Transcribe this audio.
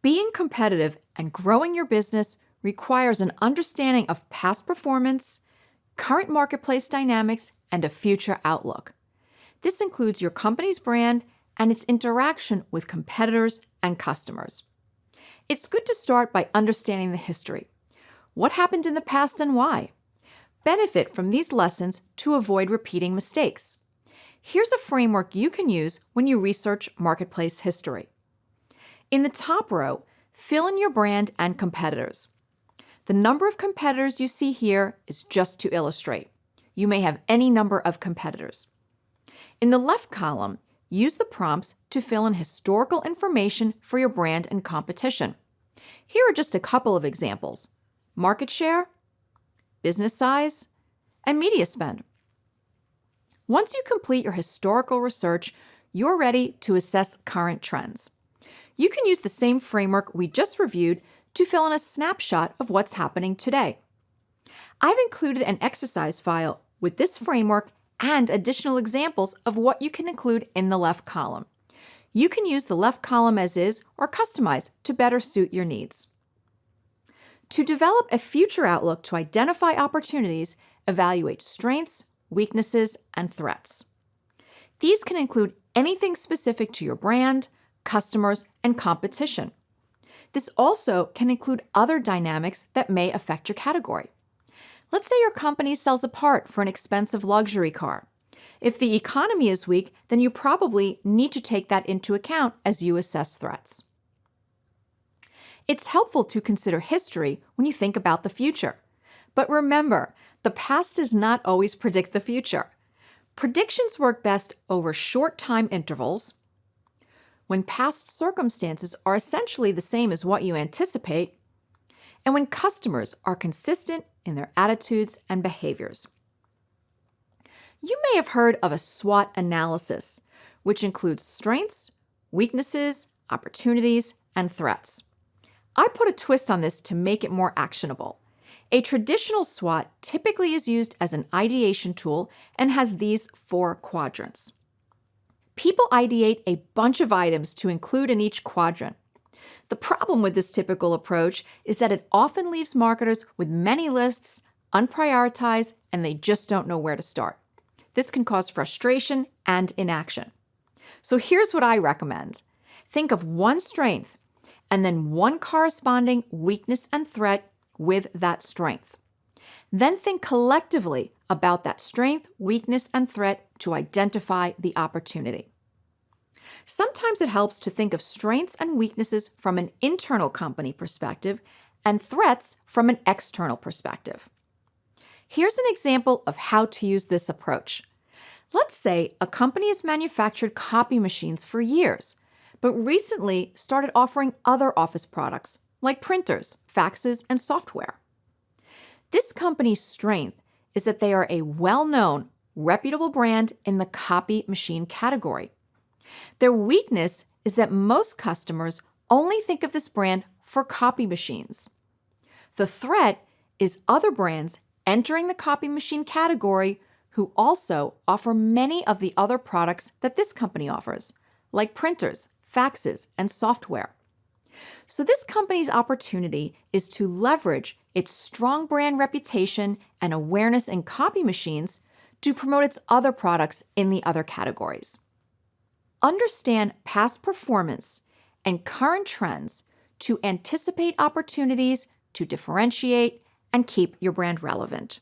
Being competitive and growing your business requires an understanding of past performance, current marketplace dynamics, and a future outlook. This includes your company's brand and its interaction with competitors and customers. It's good to start by understanding the history. What happened in the past and why? Benefit from these lessons to avoid repeating mistakes. Here's a framework you can use when you research marketplace history. In the top row, fill in your brand and competitors. The number of competitors you see here is just to illustrate. You may have any number of competitors. In the left column, use the prompts to fill in historical information for your brand and competition. Here are just a couple of examples: market share, business size, and media spend. Once you complete your historical research, you're ready to assess current trends. You can use the same framework we just reviewed to fill in a snapshot of what's happening today. I've included an exercise file with this framework and additional examples of what you can include in the left column. You can use the left column as is or customize to better suit your needs. To develop a future outlook to identify opportunities, evaluate strengths, weaknesses, and threats. These can include anything specific to your brand, customers, and competition. This also can include other dynamics that may affect your category. Let's say your company sells a part for an expensive luxury car. If the economy is weak, then you probably need to take that into account as you assess threats. It's helpful to consider history when you think about the future. But remember, the past does not always predict the future. Predictions work best over short time intervals, when past circumstances are essentially the same as what you anticipate, and when customers are consistent in their attitudes and behaviors. You may have heard of a SWOT analysis, which includes strengths, weaknesses, opportunities, and threats. I put a twist on this to make it more actionable. A traditional SWOT typically is used as an ideation tool and has these 4 quadrants. People ideate a bunch of items to include in each quadrant. The problem with this typical approach is that it often leaves marketers with many lists, unprioritized, and they just don't know where to start. This can cause frustration and inaction. So here's what I recommend. Think of one strength and then one corresponding weakness and threat with that strength. Then think collectively about that strength, weakness, and threat to identify the opportunity. Sometimes it helps to think of strengths and weaknesses from an internal company perspective and threats from an external perspective. Here's an example of how to use this approach. Let's say a company has manufactured copy machines for years, but recently started offering other office products like printers, faxes, and software. This company's strength is that they are a well-known, reputable brand in the copy machine category. Their weakness is that most customers only think of this brand for copy machines. The threat is other brands entering the copy machine category who also offer many of the other products that this company offers, like printers, faxes, and software. So this company's opportunity is to leverage its strong brand reputation and awareness in copy machines to promote its other products in the other categories. Understand past performance and current trends to anticipate opportunities to differentiate and keep your brand relevant.